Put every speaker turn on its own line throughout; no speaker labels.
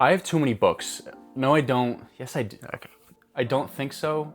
I have too many books. No, I don't. Yes, I do. Okay. I don't think so.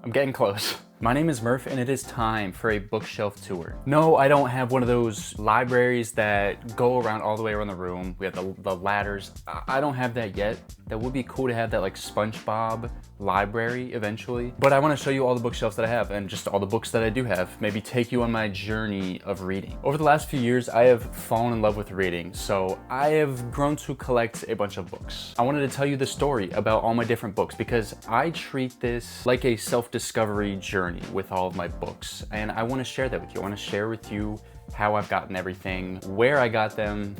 I'm getting close. My name is Murph and it is time for a bookshelf tour. No, I don't have one of those libraries that go around all the way around the room. We have the ladders. I don't have that yet. That would be cool to have that like SpongeBob library eventually. But I want to show you all the bookshelves that I have and just all the books that I do have. Maybe take you on my journey of reading. Over the last few years, I have fallen in love with reading. So I have grown to collect a bunch of books. I wanted to tell you the story about all my different books because I treat this like a self-discovery journey with all of my books. And I want to share that with you. I want to share with you how I've gotten everything, where I got them.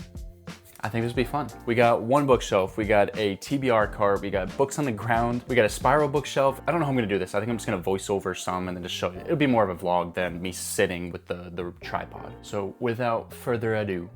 I think this would be fun. We got one bookshelf, we got a TBR cart, we got books on the ground, we got a spiral bookshelf. I don't know how I'm gonna do this. I think I'm just gonna voice over some and then just show you. It'll be more of a vlog than me sitting with the tripod. So without further ado,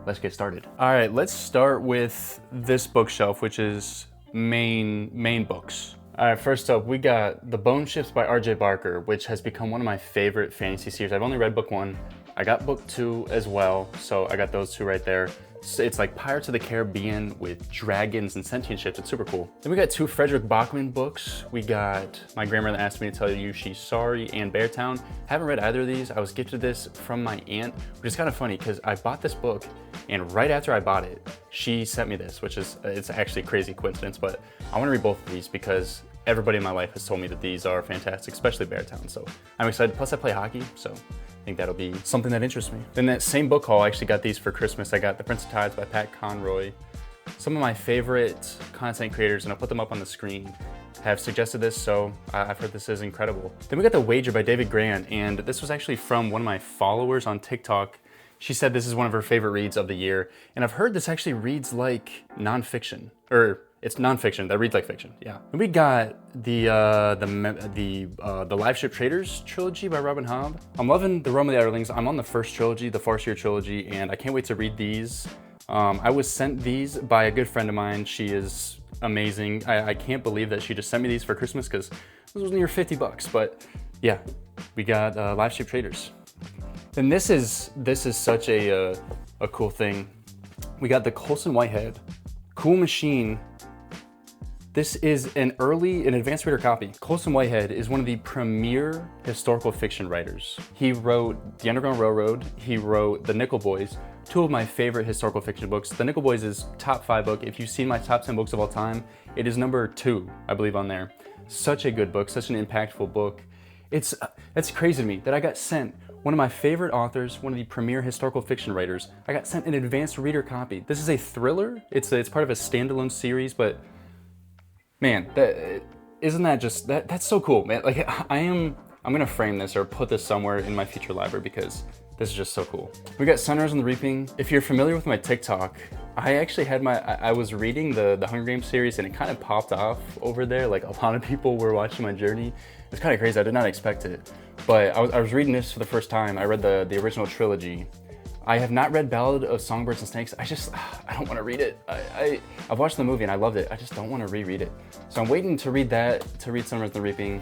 let's get started. All right, let's start with this bookshelf, which is main books. All right, first up, we got The Bone Ships by R.J. Barker, which has become one of my favorite fantasy series. I've only read book 1. I got book 2 as well, so I got those 2 right there. It's like Pirates of the Caribbean with dragons and sentient ships. It's super cool. Then we got 2 Frederick Bachman books. We got My Grandmother Asked Me to Tell You She's Sorry and Beartown. Haven't read either of these. I was gifted this from my aunt, which is kind of funny because I bought this book and right after I bought it, she sent me this, which is, it's actually a crazy coincidence, but I want to read both of these because everybody in my life has told me that these are fantastic, especially Beartown. So I'm excited. Plus I play hockey, so I think that'll be something that interests me. Then that same book haul, I actually got these for Christmas. I got The Prince of Tides by Pat Conroy. Some of my favorite content creators, and I'll put them up on the screen, have suggested this, so I've heard this is incredible. Then we got The Wager by David Grant, and this was actually from one of my followers on TikTok. She said this is one of her favorite reads of the year, and I've heard this actually reads like nonfiction, or it's nonfiction that reads like fiction, yeah. And we got the Live Ship Traders trilogy by Robin Hobb. I'm loving The Realm of the Outerlings. I'm on the first trilogy, the Farseer trilogy, and I can't wait to read these. I was sent these by a good friend of mine. She is amazing. I can't believe that she just sent me these for Christmas because this was near 50 bucks, but yeah, we got Live Ship Traders. And this is such a cool thing. We got the Colson Whitehead Cool Machine. This is an advanced reader copy. Colson Whitehead is one of the premier historical fiction writers. He wrote The Underground Railroad, he wrote The Nickel Boys, 2 of my favorite historical fiction books. The Nickel Boys is top 5 book. If you've seen my top 10 books of all time, it is number 2, I believe, on there. Such a good book, such an impactful book. It's crazy to me that I got sent one of my favorite authors, one of the premier historical fiction writers. I got sent an advanced reader copy. This is a thriller. It's part of a standalone series, but man, isn't that just, that's so cool, man. Like I'm gonna frame this or put this somewhere in my future library because this is just so cool. We got Sunrise on the Reaping. If you're familiar with my TikTok, I actually had I was reading the Hunger Games series and it kind of popped off over there. Like a lot of people were watching my journey. It's kind of crazy, I did not expect it. But I was reading this for the first time. I read the original trilogy. I have not read Ballad of Songbirds and Snakes. I don't want to read it. I've watched the movie and I loved it. I just don't want to reread it. So I'm waiting to read that, to read Sunrise on the Reaping.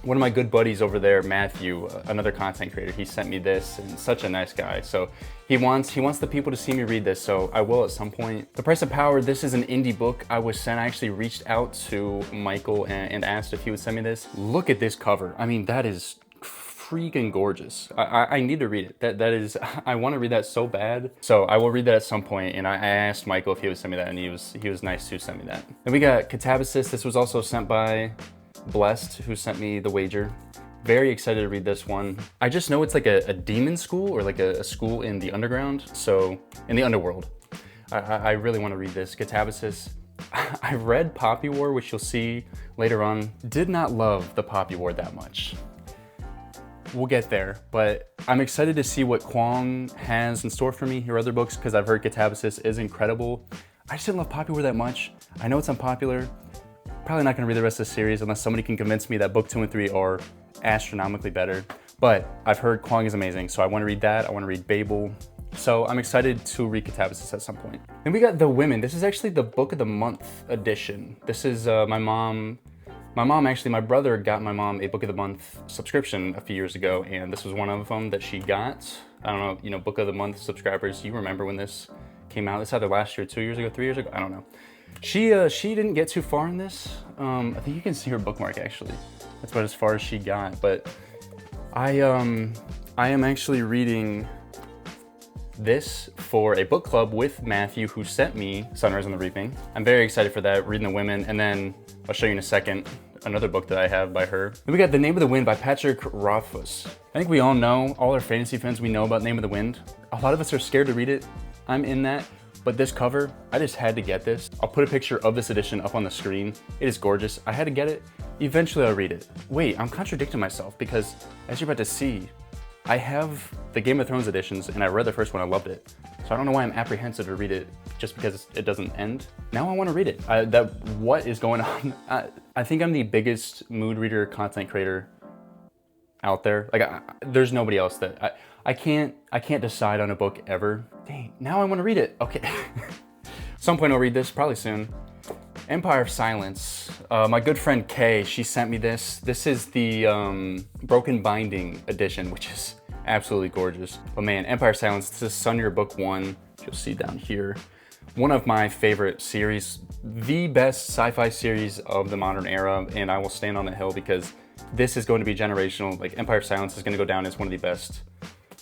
One of my good buddies over there, Matthew, another content creator, he sent me this and such a nice guy. So he wants the people to see me read this, so I will at some point. The Price of Power, this is an indie book I was sent. I actually reached out to Michael and asked if he would send me this. Look at this cover. I mean, that is freaking gorgeous. I need to read it. That is, I want to read that so bad. So I will read that at some point, and I asked Michael if he would send me that, and he was nice to send me that. Then we got Catabasis. This was also sent by Blessed, who sent me The Wager. Very excited to read this one. I just know it's like a demon school or like a school in the underground, so in the underworld. I really want to read this. Catabasis. I read Poppy War, which you'll see later on. Did not love the Poppy War that much. We'll get there, but I'm excited to see what Kwong has in store for me, her other books, because I've heard Catabasis is incredible. I just didn't love Poppy War that much. I know it's unpopular. Probably not gonna read the rest of the series unless somebody can convince me that book 2 and 3 are astronomically better. But I've heard Kwong is amazing, so I wanna read that. I wanna read Babel. So I'm excited to read Catabasis at some point. Then we got The Women. This is actually the Book of the Month edition. This is my brother got my mom a Book of the Month subscription a few years ago, and this was one of them that she got. I don't know, Book of the Month subscribers, you remember when this came out. It's either last year, 2 years ago, 3 years ago, I don't know. She didn't get too far in this. I think you can see her bookmark actually. That's about as far as she got, but I am actually reading this for a book club with Matthew, who sent me Sunrise on the Reaping. I'm very excited for that, reading The Women, and then I'll show you in a second another book that I have by her. Then we got The Name of the Wind by Patrick Rothfuss. I think we all know, all our fantasy fans, we know about Name of the Wind. A lot of us are scared to read it. I'm in that, but this cover, I just had to get this. I'll put a picture of this edition up on the screen. It is gorgeous. I had to get it. Eventually I'll read it. Wait, I'm contradicting myself because as you're about to see, I have the Game of Thrones editions and I read the first one, I loved it. So I don't know why I'm apprehensive to read it just because it doesn't end. Now I want to read it. What is going on? I think I'm the biggest mood reader content creator out there. Like there's nobody else that I can't decide on a book ever. Dang, now I want to read it. Okay. Some point I'll read this, probably soon. Empire of Silence. My good friend Kay, she sent me this. This is the Broken Binding edition, which is absolutely gorgeous. But man, Empire of Silence, this is Sunnier Book 1. You'll see down here. One of my favorite series, the best sci-fi series of the modern era, and I will stand on the hill because this is going to be generational. Like Empire of Silence is going to go down as one of the best.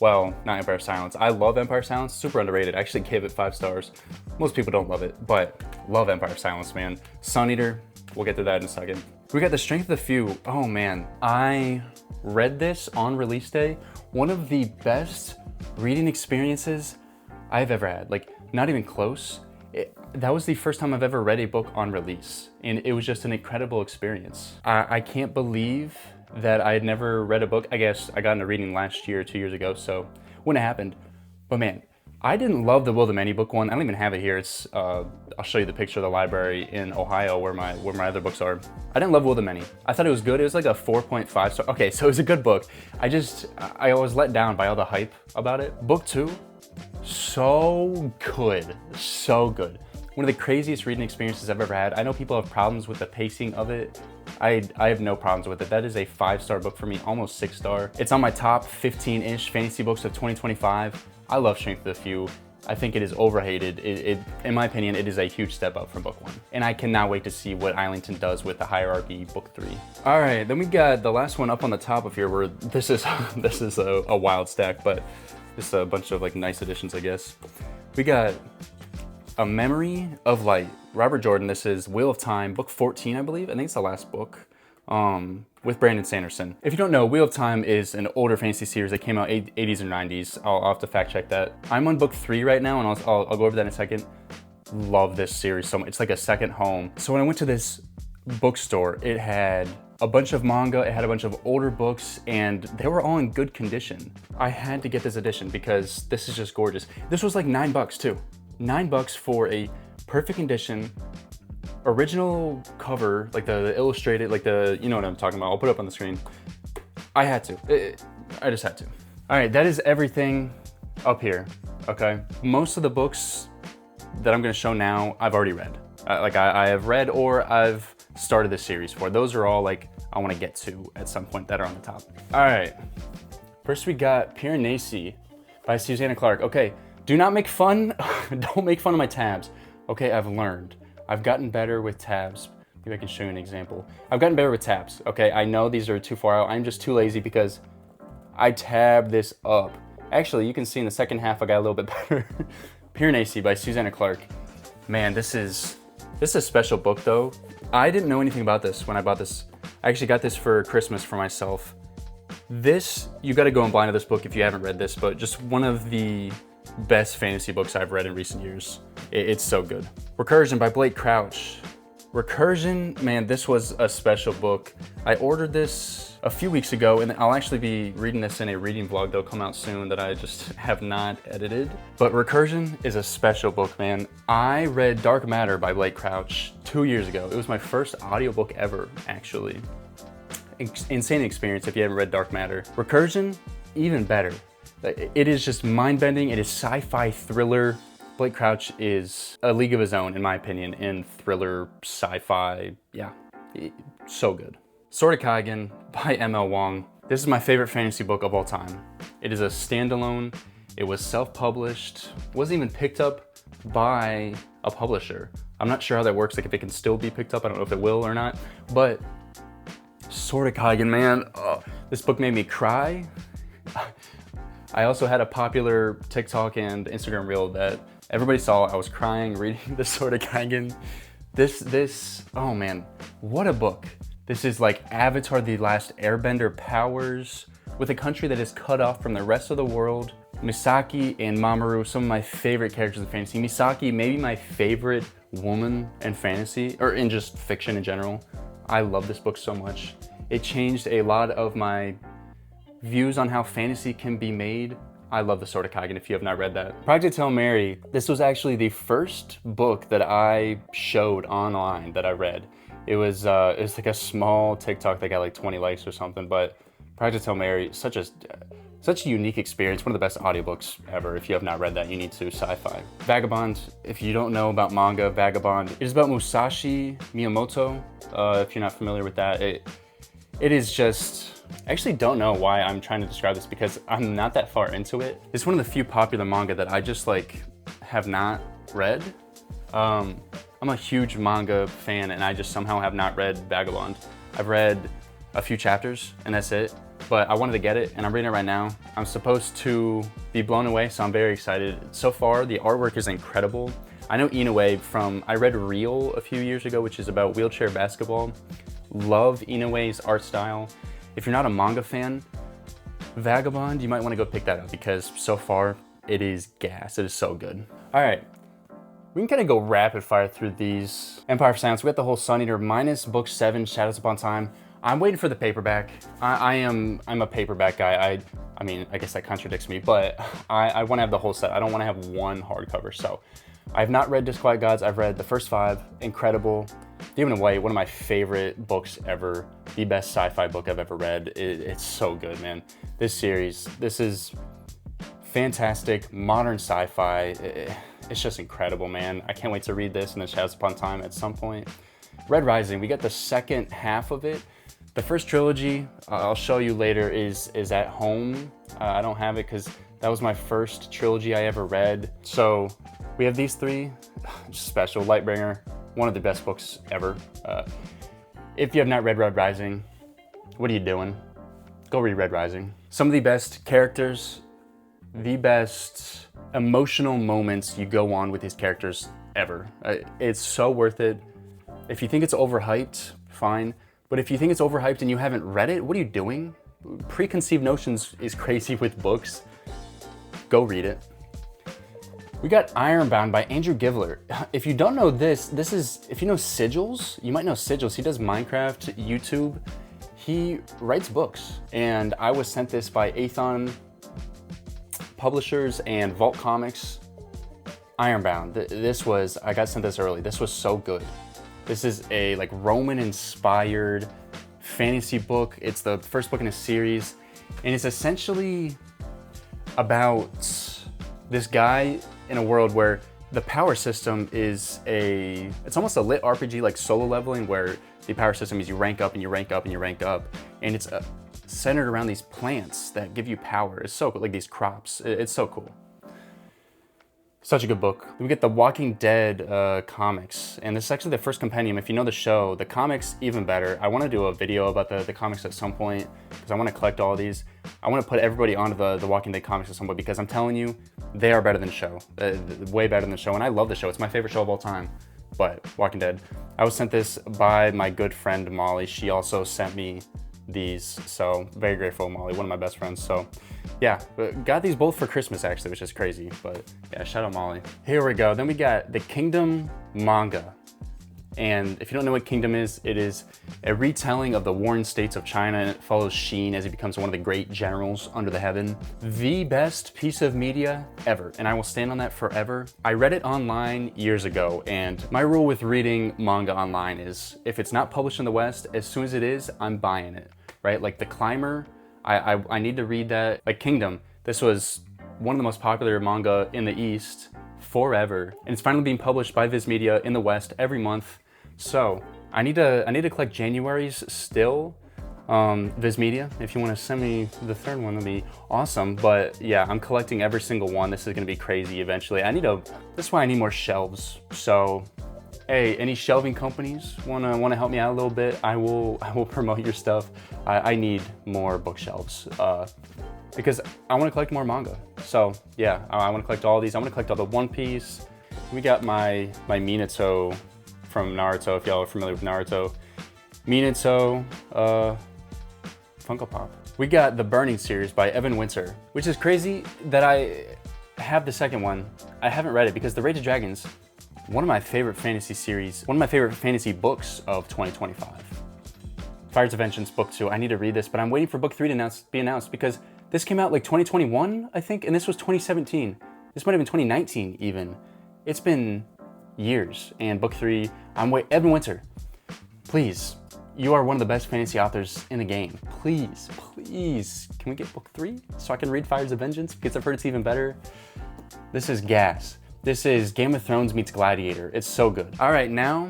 Well, not Empire of Silence. I love Empire of Silence, super underrated. I actually gave it 5 stars. Most people don't love it, but love Empire of Silence, man. Sun Eater, we'll get to that in a second. We got The Strength of the Few. Oh man, I read this on release day. One of the best reading experiences I've ever had. Like, not even close. That was the first time I've ever read a book on release, and it was just an incredible experience. I can't believe that I had never read a book. I guess I got into reading last year, 2 years ago, so wouldn't have happened. But man, I didn't love the Will the Many book one. I don't even have it here. It's I'll show you the picture of the library in Ohio where my other books are. I didn't love Will the Many. I thought it was good. It was like a 4.5 star. Okay, so it was a good book. I was let down by all the hype about it. Book 2, so good, so good. One of the craziest reading experiences I've ever had. I know people have problems with the pacing of it. I have no problems with it. That is a 5-star book for me, almost 6-star. It's on my top 15-ish fantasy books of 2025. I love Strength of the Few. I think it is overhated. In my opinion, it is a huge step up from book 1. And I cannot wait to see what Islington does with the Hierarchy book 3. All right, then we got the last one up on the top of here where this is a wild stack, but just a bunch of like nice additions, I guess. We got A Memory of Light, Robert Jordan. This is Wheel of Time, book 14, I believe. I think it's the last book, with Brandon Sanderson. If you don't know, Wheel of Time is an older fantasy series that came out 80s or 90s. I'll have to fact check that. I'm on book 3 right now, and I'll go over that in a second. Love this series so much. It's like a second home. So when I went to this bookstore, it had a bunch of manga, it had a bunch of older books, and they were all in good condition. I had to get this edition because this is just gorgeous. This was like $9 too. $9 for a perfect condition, original cover, like the illustrated, like you know what I'm talking about. I'll put it up on the screen. I had to. I just had to. All right, that is everything up here, okay? Most of the books that I'm gonna show now, I've already read. I have read or I've started this series for. Those are all like I wanna get to at some point that are on the top. All right, first we got Piranesi by Susanna Clark. Okay, do not make fun, don't make fun of my tabs. Okay, I've learned. I've gotten better with tabs. Maybe I can show you an example. I've gotten better with tabs, okay? I know these are too far out. I'm just too lazy because I tabbed this up. Actually, you can see in the second half I got a little bit better. Piranesi by Susanna Clark. Man, this is a special book though. I didn't know anything about this when I bought this. I actually got this for Christmas for myself. This, you gotta go in blind to this book if you haven't read this, but just one of the best fantasy books I've read in recent years. It's so good. Recursion by Blake Crouch. Recursion, man, this was a special book. I ordered this a few weeks ago, and I'll actually be reading this in a reading vlog that'll come out soon that I just have not edited. But Recursion is a special book, man. I read Dark Matter by Blake Crouch 2 years ago. It was my first audiobook ever, actually. Insane experience if you haven't read Dark Matter. Recursion, even better. It is just mind-bending. It is sci-fi thriller. Blake Crouch is a league of his own, in my opinion, in thriller, sci-fi. Yeah, so good. Sword of Kaigen by M.L. Wong. This is my favorite fantasy book of all time. It is a standalone. It was self-published. Wasn't even picked up by a publisher. I'm not sure how that works, like if it can still be picked up. I don't know if it will or not, but Sword of Kaigen, man, this book made me cry. I also had a popular TikTok and Instagram reel that everybody saw. I was crying reading the Sword of Kaigen. Oh man, what a book. This is like Avatar: The Last Airbender powers with a country that is cut off from the rest of the world. Misaki and Mamoru, some of my favorite characters in fantasy. Misaki, maybe my favorite woman in fantasy, or in just fiction in general. I love this book so much. It changed a lot of my views on how fantasy can be made. I love the Sword of Kaigen if you have not read that. Project Hail Mary, this was actually the first book that I showed online that I read. It was like a small TikTok that got like 20 likes or something, but Project Hail Mary, such a unique experience, one of the best audiobooks ever. If you have not read that, you need to. Sci-fi. Vagabond, if you don't know about manga, Vagabond, it is about Musashi Miyamoto. If you're not familiar with that, it is just, I actually don't know why I'm trying to describe this because I'm not that far into it. It's one of the few popular manga that I just like have not read. I'm a huge manga fan and I just somehow have not read Vagabond. I've read a few chapters and that's it, but I wanted to get it and I'm reading it right now. I'm supposed to be blown away, so I'm very excited. So far, the artwork is incredible. I know Inoue I read Real a few years ago, which is about wheelchair basketball. Love Inoue's art style. If you're not a manga fan, Vagabond, you might want to go pick that up because so far it is gas. It is so good. All right, we can kind of go rapid fire through these. Empire of Silence, we got the whole Sun Eater minus book 7, Shadows Upon Time. I'm waiting for the paperback. I'm a paperback guy. I mean, I guess that contradicts me, but I want to have the whole set. I don't want to have one hardcover. So I have not read Disquiet Gods. I've read the first 5, incredible. Demon Away, one of my favorite books ever. The best sci-fi book I've ever read. It's so good, man. This series, this is fantastic, modern sci-fi. It's just incredible, man. I can't wait to read this and then Shadows Upon Time at some point. Red Rising, we got the second half of it. The first trilogy, I'll show you later, is at home. I don't have it because that was my first trilogy I ever read. So we have these 3, just special. Lightbringer, one of the best books ever. If you have not read Red Rising, what are you doing? Go read Red Rising. Some of the best characters, the best emotional moments you go on with these characters ever. It's so worth it. If you think it's overhyped, fine. But if you think it's overhyped and you haven't read it, what are you doing? Preconceived notions is crazy with books. Go read it. We got Ironbound by Andrew Givler. If you don't know this is, if you know Sigils, you might know Sigils. He does Minecraft, YouTube. He writes books. And I was sent this by Athon Publishers and Vault Comics. Ironbound, I got sent this early. This was so good. This is a like Roman-inspired fantasy book. It's the first book in a series, and it's essentially about this guy in a world where the power system is it's almost a lit RPG like solo leveling, where the power system is you rank up and you rank up and you rank up, and it's centered around these plants that give you power. It's so cool, like these crops. It's so cool. Such a good book. We get the Walking Dead comics, and this is actually the first compendium. If you know the show, the comics even better. I want to do a video about the comics at some point because I want to collect all of these. I want to put everybody onto the Walking Dead comics at some point because I'm telling you, they are better than the show. Way better than the show, and I love the show. It's my favorite show of all time. But Walking Dead. I was sent this by my good friend Molly. She also sent me these, so very grateful, Molly, one of my best friends. So yeah, got these both for Christmas actually, which is crazy, but yeah, shout out Molly. Here we go. Then we got the Kingdom manga. And if you don't know what Kingdom is, it is a retelling of the Warring States of China, and it follows Sheen as he becomes one of the great generals under the heaven. The best piece of media ever, and I will stand on that forever. I read it online years ago, and my rule with reading manga online is if it's not published in the West, as soon as it is, I'm buying it, right? Like The Climber, I need to read that. Like Kingdom, this was one of the most popular manga in the East forever, and it's finally being published by Viz Media in the West every month. So I need to collect January's still. Viz Media, if you want to send me the third one, that'd be awesome. But yeah, I'm collecting every single one. This is gonna be crazy eventually. That's why I need more shelves. So, hey, any shelving companies wanna help me out a little bit? I will promote your stuff. I need more bookshelves because I want to collect more manga. So yeah, I want to collect all these. I want to collect all the One Piece. We got my Minato from Naruto. If y'all are familiar with Naruto, Minato. Funko Pop. We got the Burning series by Evan Winter, which is crazy that I have the second one. I haven't read it because The Rage of Dragons, one of my favorite fantasy series, one of my favorite fantasy books of 2025. Fires of Vengeance book 2. I need to read this, but I'm waiting for book 3 to be announced because this came out like 2021, I think, and this was 2017. This might have been 2019 even. It's been years, and book 3, Evan Winter, please. You are one of the best fantasy authors in the game. Please, please, can we get book 3 so I can read Fires of Vengeance because I've heard it's even better? This is gas. This is Game of Thrones meets Gladiator. It's so good. All right, now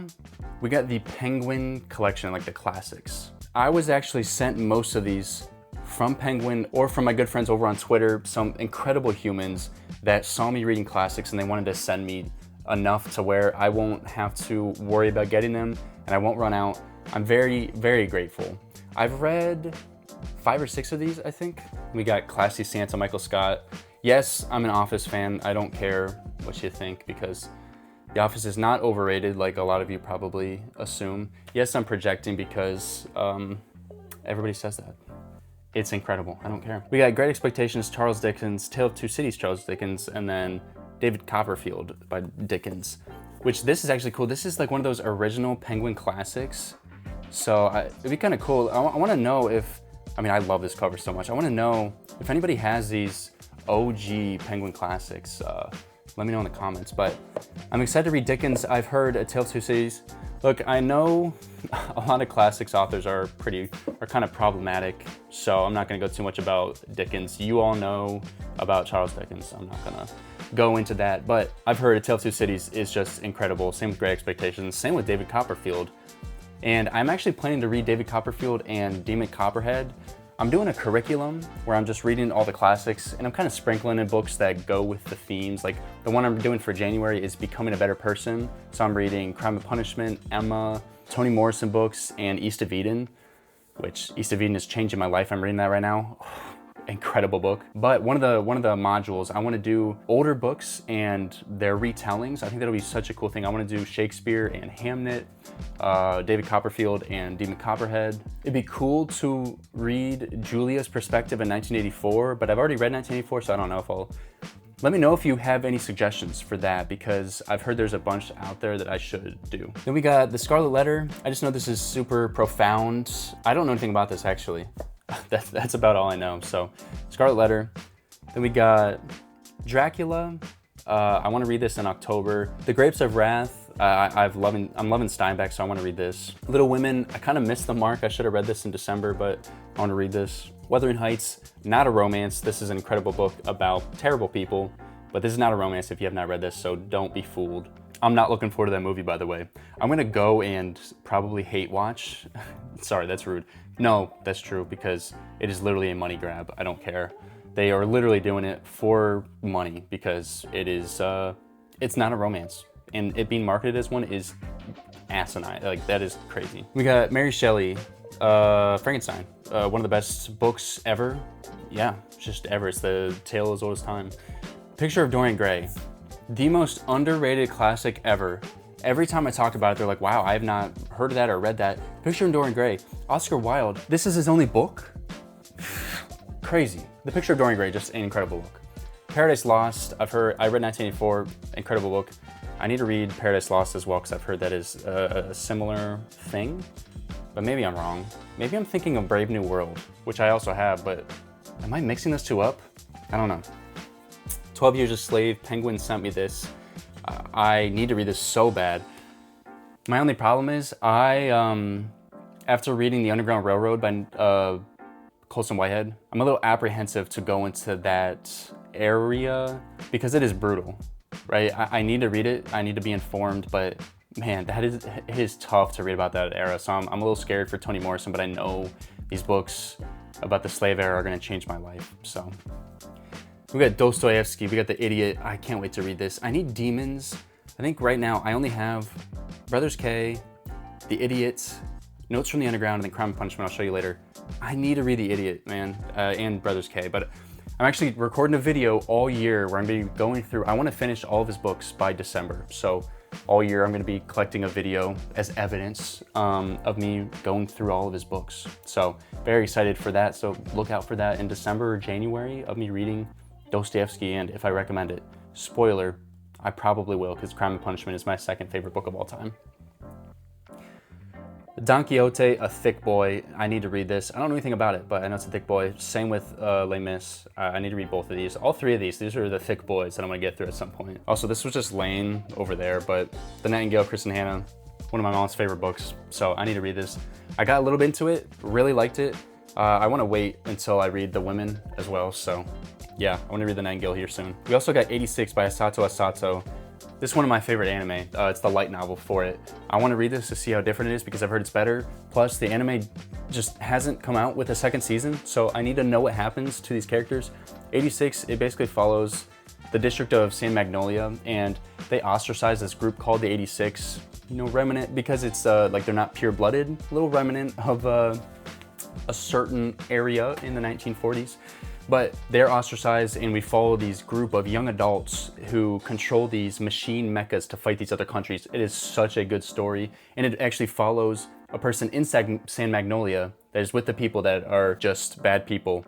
we got the Penguin collection, like the classics. I was actually sent most of these from Penguin or from my good friends over on Twitter, some incredible humans that saw me reading classics and they wanted to send me enough to where I won't have to worry about getting them and I won't run out. I'm very, very grateful. I've read 5 or 6 of these, I think. We got Classy Santa, Michael Scott. Yes, I'm an Office fan. I don't care what you think because The Office is not overrated like a lot of you probably assume. Yes, I'm projecting because everybody says that. It's incredible, I don't care. We got Great Expectations, Charles Dickens, Tale of Two Cities, Charles Dickens, and then David Copperfield by Dickens, which this is actually cool. This is like one of those original Penguin classics. So it'd be kind of cool. I want to know if, I love this cover so much. I want to know if anybody has these OG Penguin classics. Let me know in the comments, but I'm excited to read Dickens. I've heard A Tale of Two Cities. Look, I know a lot of classics authors are kind of problematic, so I'm not gonna go too much about Dickens. You all know about Charles Dickens. I'm not gonna go into that, but I've heard A Tale of Two Cities is just incredible. Same with Great Expectations, same with David Copperfield. And I'm actually planning to read David Copperfield and Demon Copperhead. I'm doing a curriculum where I'm just reading all the classics and I'm kind of sprinkling in books that go with the themes. Like the one I'm doing for January is Becoming a Better Person. So I'm reading Crime and Punishment, Emma, Toni Morrison books, and East of Eden, which East of Eden is changing my life. I'm reading that right now. Incredible book. But one of the modules, I want to do older books and their retellings. I think that'll be such a cool thing. I want to do Shakespeare and Hamnet, David Copperfield and Demon Copperhead. It'd be cool to read Julia's perspective in 1984, but I've already read 1984, so I don't know if I'll... Let me know if you have any suggestions for that because I've heard there's a bunch out there that I should do. Then we got The Scarlet Letter. I just know this is super profound. I don't know anything about this actually. That's about all I know. So Scarlet Letter. Then we got Dracula. I want to read this in October. The Grapes of Wrath. I'm loving Steinbeck, so I want to read this. Little Women. I kind of missed the mark. I should have read this in December, but I want to read this. Wuthering Heights. Not a romance. This is an incredible book about terrible people, but this is not a romance if you have not read this, so don't be fooled. I'm not looking forward to that movie, by the way. I'm gonna go and probably hate watch. Sorry, that's rude. No, that's true because it is literally a money grab. I don't care. They are literally doing it for money because it is, it's not a romance. And it being marketed as one is asinine. Like, that is crazy. We got Mary Shelley, Frankenstein. One of the best books ever. Yeah, just ever. It's the tale as old as time. Picture of Dorian Gray. The most underrated classic ever. Every time I talk about it, they're like, wow, I have not heard of that or read that. Picture of Dorian Gray. Oscar Wilde. This is his only book? Crazy. The Picture of Dorian Gray, just an incredible book. Paradise Lost. I read 1984, incredible book. I need to read Paradise Lost as well because I've heard that is a similar thing, but maybe I'm wrong. Maybe I'm thinking of Brave New World, which I also have, but am I mixing those two up? I don't know. 12 Years a Slave. Penguin sent me this. I need to read this so bad. My only problem is after reading The Underground Railroad by Colson Whitehead, I'm a little apprehensive to go into that area because it is brutal, right? I need to read it. I need to be informed, but man, it is tough to read about that era. So I'm a little scared for Toni Morrison, but I know these books about the slave era are gonna change my life, so. We got Dostoevsky, we got The Idiot. I can't wait to read this. I need demons. I think right now I only have Brothers K, The Idiot, Notes from the Underground, and then Crime and Punishment. I'll show you later. I need to read The Idiot, man, and Brothers K, but I'm actually recording a video all year where I'm gonna be going through, I wanna finish all of his books by December. So all year I'm gonna be collecting a video as evidence of me going through all of his books. So very excited for that. So look out for that in December or January of me reading Dostoevsky, and if I recommend it. Spoiler, I probably will, because Crime and Punishment is my second favorite book of all time. Don Quixote, a thick boy. I need to read this. I don't know anything about it, but I know it's a thick boy. Same with Les Mis. I need to read both of these. All three of these are the thick boys that I'm gonna get through at some point. Also, this was just laying over there, but The Nightingale, Kristen Hanna, one of my mom's favorite books, so I need to read this. I got a little bit into it, really liked it. I wanna wait until I read The Women as well, so yeah, I wanna read The Nightingale here soon. We also got 86 by Asato Asato. This is one of my favorite anime. It's the light novel for it. I want to read this to see how different it is because I've heard it's better. Plus, the anime just hasn't come out with a second season, so I need to know what happens to these characters. 86, it basically follows the district of San Magnolia, and they ostracize this group called the 86. You know, remnant, because it's like they're not pure-blooded, a little remnant of a certain area in the 1940s. But they're ostracized, and we follow these group of young adults who control these machine mechas to fight these other countries. It is such a good story, and it actually follows a person in San Magnolia that is with the people that are just bad people.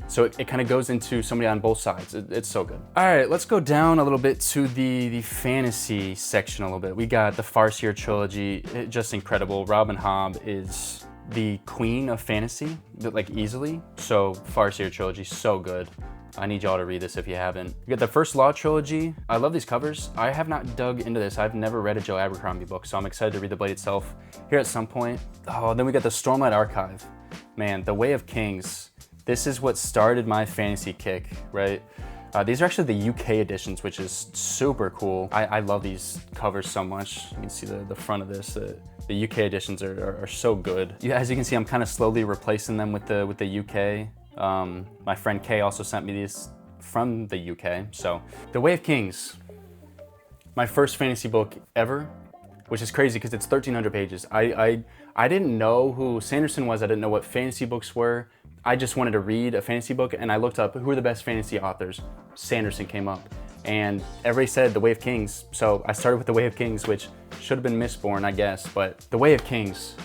So it kind of goes into somebody on both sides. It's so good. All right, let's go down a little bit to the fantasy section a little bit. We got the Farseer trilogy, just incredible. Robin Hobb is the queen of fantasy, like easily. So Farseer trilogy, so good. I need y'all to read this if you haven't. You got the First Law trilogy. I love these covers. I have not dug into this. I've never read a Joe Abercrombie book, so I'm excited to read The Blade itself here at some point. Oh, then we got the Stormlight Archive. Man, The Way of Kings. This is what started my fantasy kick, right? These are actually the UK editions, which is super cool. I love these covers so much. You can see the front of this. The UK editions are so good. Yeah, as you can see, I'm kind of slowly replacing them with the UK. My friend Kay also sent me these from the UK. So, The Way of Kings, my first fantasy book ever, which is crazy because it's 1,300 pages. I didn't know who Sanderson was. I didn't know what fantasy books were. I just wanted to read a fantasy book, and I looked up who are the best fantasy authors. Sanderson came up, and everybody said The Way of Kings. So I started with The Way of Kings, which should have been Mistborn, I guess. But The Way of Kings,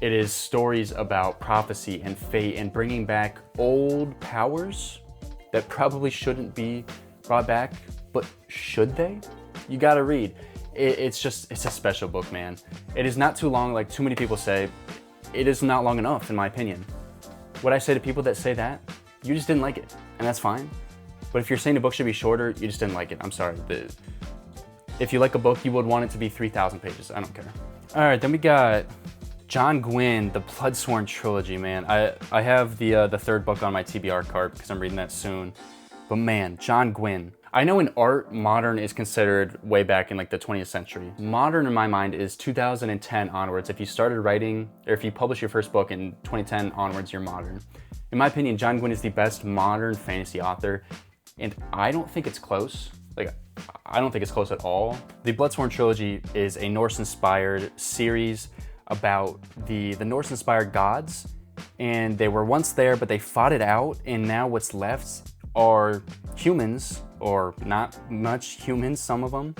it is stories about prophecy and fate and bringing back old powers that probably shouldn't be brought back, but should they? You gotta read. It's a special book, man. It is not too long, like too many people say. It is not long enough, in my opinion. What I say to people that say that, you just didn't like it, and that's fine. But if you're saying a book should be shorter, you just didn't like it. I'm sorry. If you like a book, you would want it to be 3,000 pages. I don't care. All right, then we got John Gwynne, the Bloodsworn trilogy, man. I have the third book on my TBR cart because I'm reading that soon. But man, John Gwynne. I know in art, modern is considered way back in like the 20th century. Modern in my mind is 2010 onwards. If you started writing, or if you publish your first book in 2010 onwards, you're modern. In my opinion, John Gwynne is the best modern fantasy author, and I don't think it's close. Like, I don't think it's close at all. The Bloodsworn trilogy is a Norse-inspired series about the Norse-inspired gods, and they were once there, but they fought it out, and now what's left are humans, or not much humans, some of them,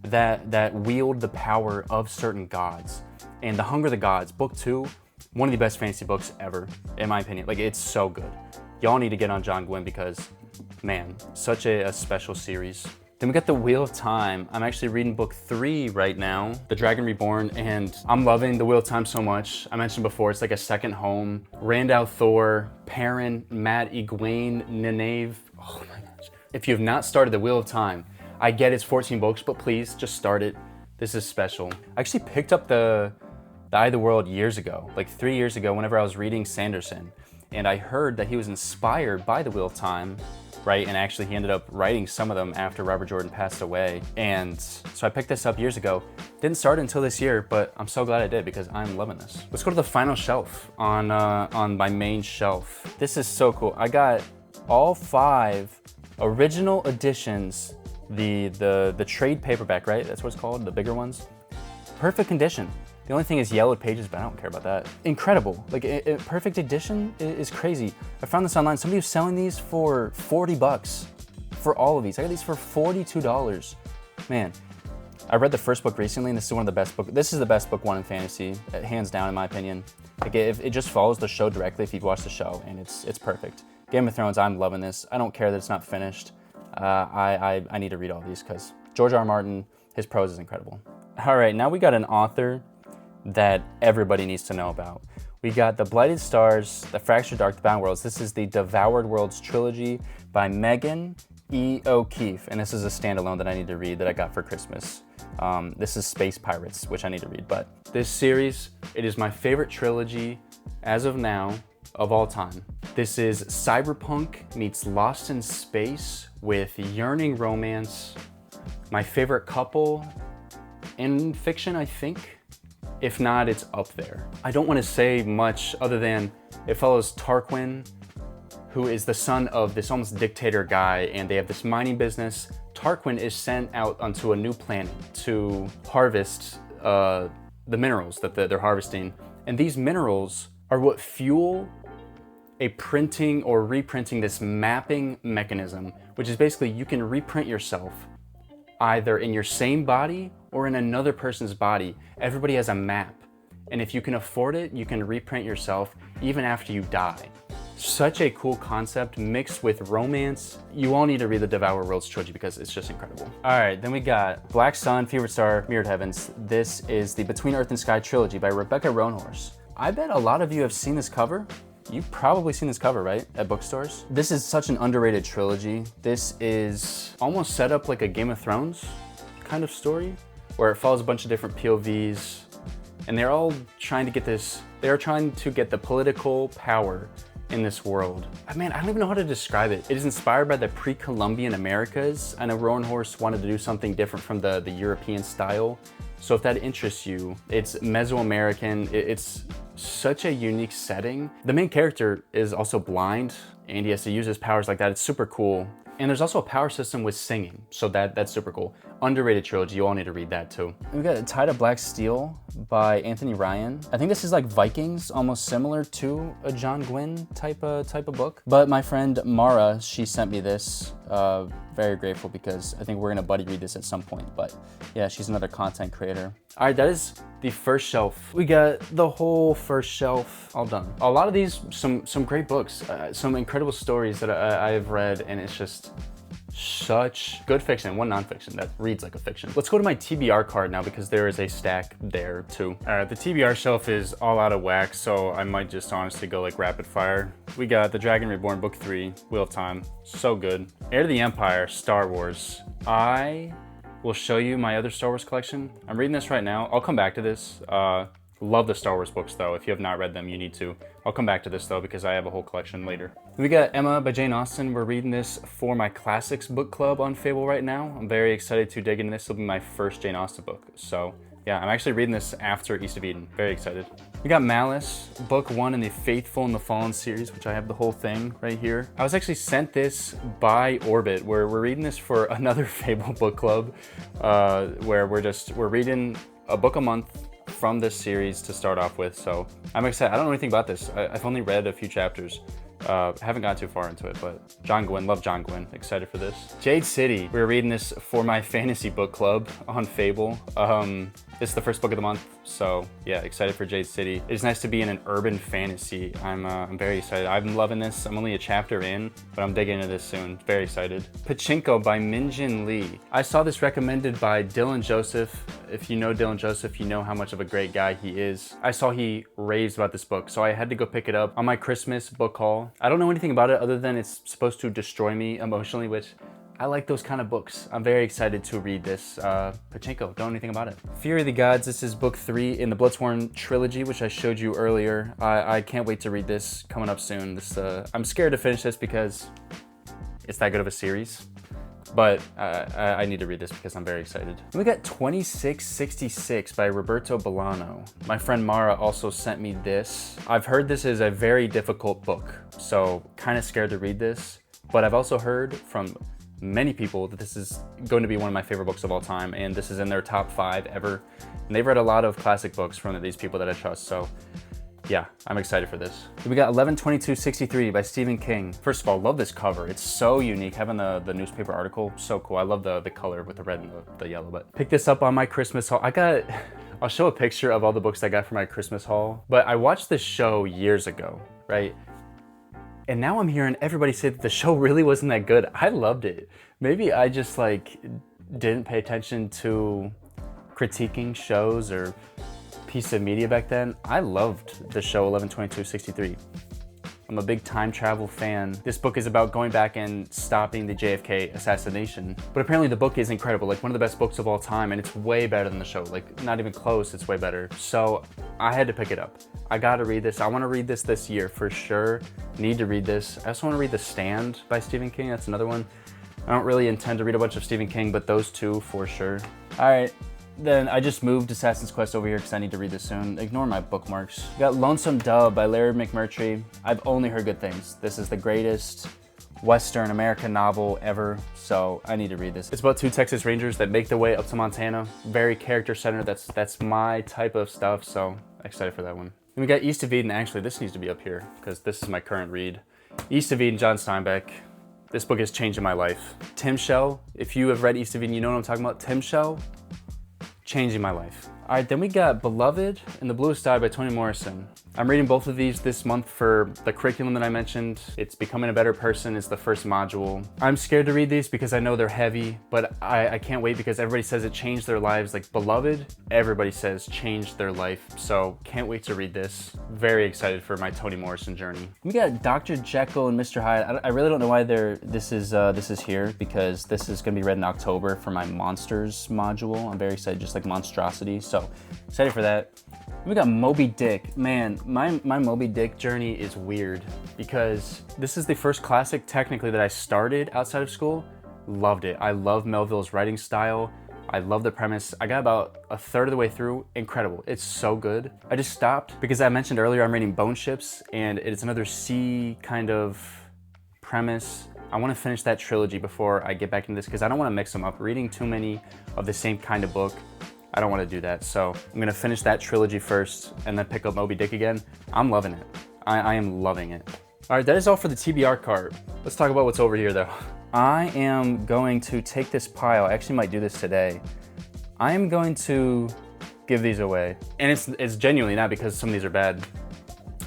that wield the power of certain gods. And The Hunger of the Gods, book 2, one of the best fantasy books ever, in my opinion. Like, it's so good. Y'all need to get on John Gwynne because, man, such a special series. Then we got The Wheel of Time. I'm actually reading book 3 right now, The Dragon Reborn, and I'm loving The Wheel of Time so much. I mentioned before, it's like a second home. Randall Thor, Perrin, Matt Egwene, Nynaeve. Oh my gosh. If you have not started The Wheel of Time, I get it's 14 books, but please just start it. This is special. I actually picked up the Eye of the World years ago, like 3 years ago, whenever I was reading Sanderson. And I heard that he was inspired by the Wheel of Time, right? And actually he ended up writing some of them after Robert Jordan passed away. And so I picked this up years ago. Didn't start until this year, but I'm so glad I did because I'm loving this. Let's go to the final shelf on my main shelf. This is so cool. I got all 5 original editions, the trade paperback, right? That's what it's called, the bigger ones. Perfect condition. The only thing is yellowed pages, but I don't care about that. Incredible, like perfect edition is crazy. I found this online. Somebody was selling these for 40 bucks for all of these. I got these for $42. Man, I read the first book recently and this is one of the best books. This is the best book 1 in fantasy, hands down in my opinion. Like it just follows the show directly if you've watched the show, and it's perfect. Game of Thrones, I'm loving this. I don't care that it's not finished. I need to read all these because George R. R. Martin, his prose is incredible. All right, now we got an author that everybody needs to know about. We got The Blighted Stars, The Fractured Dark, The Bound Worlds. This is the Devoured Worlds trilogy by Megan E. O'Keefe, and this is a standalone that I need to read that I got for Christmas. This is Space Pirates, which I need to read, but this series, it is my favorite trilogy as of now of all time. This is cyberpunk meets Lost in Space with yearning romance. My favorite couple in fiction, I think. If not, it's up there. I don't want to say much other than it follows Tarquin, who is the son of this almost dictator guy, and they have this mining business. Tarquin is sent out onto a new planet to harvest the minerals that they're harvesting. And these minerals are what fuel a printing or reprinting this mapping mechanism, which is basically you can reprint yourself either in your same body or in another person's body. Everybody has a map. And if you can afford it, you can reprint yourself even after you die. Such a cool concept mixed with romance. You all need to read the Devour Worlds trilogy because it's just incredible. All right, then we got Black Sun, Fevered Star, Mirrored Heavens. This is the Between Earth and Sky trilogy by Rebecca Roanhorse. I bet a lot of you have seen this cover. You've probably seen this cover, right? At bookstores. This is such an underrated trilogy. This is almost set up like a Game of Thrones kind of story where it follows a bunch of different POVs and they're all trying to get this, they're trying to get the political power in this world. Man, I don't even know how to describe it. It is inspired by the pre-Columbian Americas. I know Roanhorse wanted to do something different from the European style. So if that interests you, it's Mesoamerican. It's such a unique setting. The main character is also blind and he has to use his powers like that. It's super cool. And there's also a power system with singing. So that's super cool. Underrated trilogy, you all need to read that too. We got Tied of Black Steel by Anthony Ryan. I think this is like Vikings, almost similar to a John Gwynne type of book. But my friend Mara, she sent me this. Very grateful because I think we're gonna buddy read this at some point. But yeah, she's another content creator. All right, that is the first shelf. We got the whole first shelf all done. A lot of these, some great books, some incredible stories that I have read, and it's just such good fiction, one nonfiction that reads like a fiction. Let's go to my TBR card now because there is a stack there too. All right, the TBR shelf is all out of whack, so I might just honestly go like rapid fire. We got The Dragon Reborn, Book 3, Wheel of Time, so good. Heir to the Empire, Star Wars. I will show you my other Star Wars collection. I'm reading this right now. I'll come back to this. Love the Star Wars books though. If you have not read them, you need to. I'll come back to this though because I have a whole collection later. We got Emma by Jane Austen. We're reading this for my classics book club on Fable right now. I'm very excited to dig into this. It'll be my first Jane Austen book. So yeah, I'm actually reading this after East of Eden. Very excited. We got Malice, book 1 in the Faithful and the Fallen series, which I have the whole thing right here. I was actually sent this by Orbit, where we're reading this for another Fable book club, where we're reading a book a month from this series to start off with. So I'm excited. I don't know anything about this. I've only read a few chapters. Haven't gotten too far into it, but John Gwynne, love John Gwynne. Excited for this. Jade City. We're reading this for my fantasy book club on Fable. This is the first book of the month, so yeah, excited for Jade City. It's nice to be in an urban fantasy. I'm very excited. I'm loving this. I'm only a chapter in, but I'm digging into this soon. Very excited. Pachinko by Minjin Lee. I saw this recommended by Dylan Joseph. If you know Dylan Joseph, you know how much of a great guy he is. I saw he raved about this book, so I had to go pick it up on my Christmas book haul. I don't know anything about it other than it's supposed to destroy me emotionally, which I like those kind of books. I'm very excited to read this. Pachinko, don't know anything about it. Fury of the Gods, this is book 3 in the Bloodsworn trilogy, which I showed you earlier. I can't wait to read this coming up soon. I'm scared to finish this because it's that good of a series. But I need to read this because I'm very excited. We got 2666 by Roberto Bolano. My friend Mara also sent me this. I've heard this is a very difficult book, so kind of scared to read this. But I've also heard from many people that this is going to be one of my favorite books of all time, and this is in their top 5 ever. And they've read a lot of classic books from these people that I trust, so yeah, I'm excited for this. We got 11/22/63 by Stephen King. First of all, love this cover. It's so unique, having the newspaper article, so cool. I love the color with the red and the yellow, but picked this up on my Christmas haul. I'll show a picture of all the books I got for my Christmas haul, but I watched this show years ago, right? And now I'm hearing everybody say that the show really wasn't that good. I loved it. Maybe I just didn't pay attention to critiquing shows or piece of media back then. I loved the show 11/22/63. I'm a big time travel fan. This book is about going back and stopping the JFK assassination. But apparently the book is incredible, like one of the best books of all time, and it's way better than the show. Like, not even close, it's way better. So I had to pick it up. I gotta read this. I wanna read this year for sure. Need to read this. I also wanna read The Stand by Stephen King, that's another one. I don't really intend to read a bunch of Stephen King, but those two for sure. All right. Then I just moved Assassin's Quest over here because I need to read this soon. Ignore my bookmarks. We got Lonesome Dove by Larry McMurtry. I've only heard good things. This is the greatest Western American novel ever, so I need to read this. It's about 2 Texas Rangers that make their way up to Montana. Very character-centered. That's my type of stuff, so excited for that one. Then we got East of Eden. Actually, this needs to be up here because this is my current read. East of Eden, John Steinbeck. This book is changing my life. Tim Shell, if you have read East of Eden, you know what I'm talking about. Tim Shell, changing my life. All right, then we got Beloved and the Bluest Eye by Toni Morrison. I'm reading both of these this month for the curriculum that I mentioned. It's Becoming a Better Person is the first module. I'm scared to read these because I know they're heavy, but I can't wait because everybody says it changed their lives. Like Beloved, everybody says changed their life. So can't wait to read this. Very excited for my Toni Morrison journey. We got Dr. Jekyll and Mr. Hyde. I really don't know why this is here because this is gonna be read in October for my Monsters module. I'm very excited, just like Monstrosity. So excited for that. We got Moby Dick. Man, my Moby Dick journey is weird because this is the first classic technically that I started outside of school. Loved it. I love Melville's writing style. I love the premise. I got about a third of the way through. Incredible. It's so good. I just stopped because I mentioned earlier I'm reading Bone Ships and it's another sea kind of premise. I want to finish that trilogy before I get back into this because I don't want to mix them up. Reading too many of the same kind of book, I don't want to do that. So I'm gonna finish that trilogy first and then pick up Moby Dick again. I'm loving it. I am loving it. All right, that is all for the TBR cart. Let's talk about what's over here though. I am going to take this pile. I actually might do this today. I am going to give these away. And it's genuinely not because some of these are bad.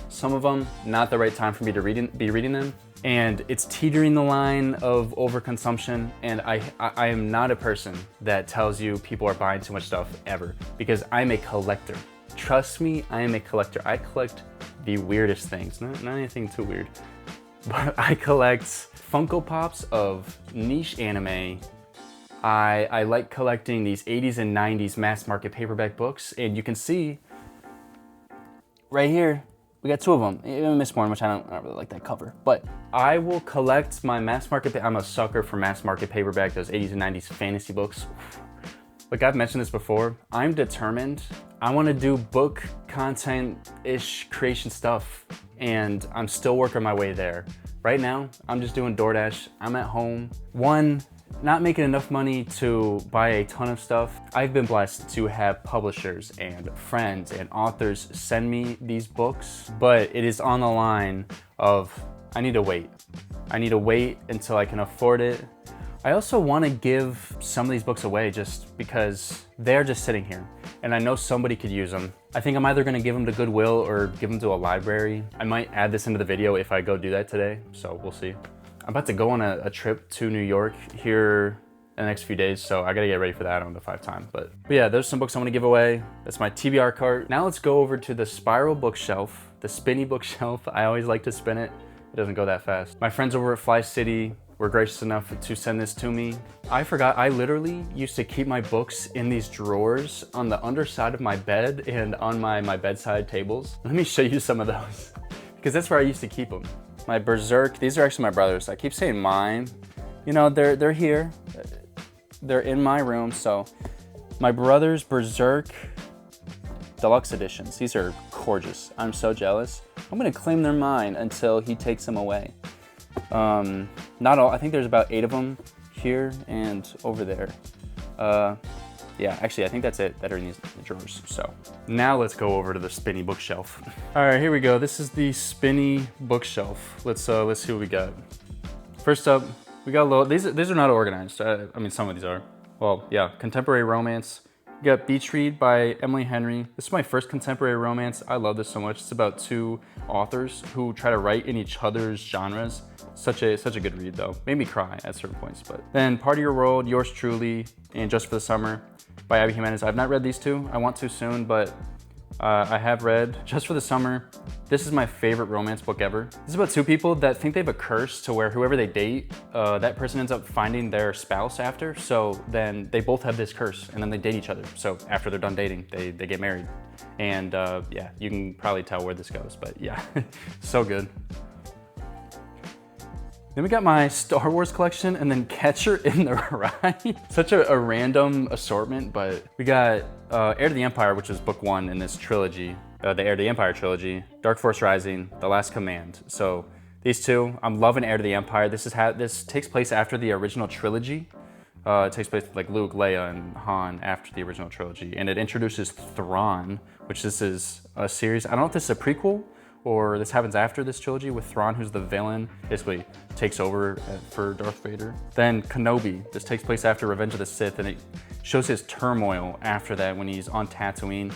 Some of them, not the right time for me to be reading them. And it's teetering the line of overconsumption, and I am not a person that tells you people are buying too much stuff ever, because I'm a collector. Trust me, I am a collector. I collect the weirdest things, not anything too weird, but I collect Funko Pops of niche anime. I like collecting these 80s and 90s mass market paperback books, and you can see right here, we got 2 of them. Even Mistborn, which I don't really like that cover. But I will collect my mass market. I'm a sucker for mass market paperback, those 80s and 90s fantasy books. Like I've mentioned this before, I'm determined. I want to do book content-ish creation stuff, and I'm still working my way there. Right now, I'm just doing DoorDash. I'm at home. Not making enough money to buy a ton of stuff. I've been blessed to have publishers and friends and authors send me these books, but it is on the line of I need to wait. I need to wait until I can afford it. I also want to give some of these books away just because they're just sitting here and I know somebody could use them. I think I'm either going to give them to Goodwill or give them to a library. I might add this into the video if I go do that today, so we'll see. I'm about to go on a trip to New York here in the next few days, so I gotta get ready for that. I don't know if I have time, but yeah, there's some books I want to give away. That's my TBR cart. Now let's go over to the spiral bookshelf, the Spinny bookshelf. I always like to spin it. It doesn't go that fast. My friends over at Fly City were gracious enough to send this to me. I forgot, I literally used to keep my books in these drawers on the underside of my bed and on my bedside tables. Let me show you some of those, because that's where I used to keep them. My Berserk, these are actually my brother's. I keep saying mine. You know, they're here. They're in my room, so. My brother's Berserk Deluxe editions. These are gorgeous. I'm so jealous. I'm gonna claim they're mine until he takes them away. Not all, I think there's about 8 of them here and over there. Yeah, actually I think that's it that are in these drawers. So now let's go over to the Spinny bookshelf. All right, here we go. This is the Spinny bookshelf. Let's see what we got. First up, we got a little, these are not organized. I mean, some of these are. Well, yeah, contemporary romance. We got Beach Read by Emily Henry. This is my first contemporary romance. I love this so much. It's about 2 authors who try to write in each other's genres. Such a good read though. Made me cry at certain points. But then Part of Your World, Yours Truly, and Just for the Summer by Abby Jimenez. I've not read these 2. I want to soon, but I have read Just for the Summer. This is my favorite romance book ever. This is about 2 people that think they have a curse to where whoever they date, that person ends up finding their spouse after. So then they both have this curse and then they date each other. So after they're done dating, they get married. And yeah, you can probably tell where this goes, but yeah, so good. Then we got my Star Wars collection and then Catcher in the Rye. Such a random assortment, but we got Heir to the Empire, which is book 1 in this trilogy, the Heir to the Empire trilogy, Dark Force Rising, The Last Command. So these 2, I'm loving Heir to the Empire. This takes place after the original trilogy. It takes place with like Luke, Leia, and Han after the original trilogy. And it introduces Thrawn, which this is a series. I don't know if this is a prequel or this happens after this trilogy with Thrawn, who's the villain, basically takes over for Darth Vader. Then Kenobi, this takes place after Revenge of the Sith, and it shows his turmoil after that when he's on Tatooine.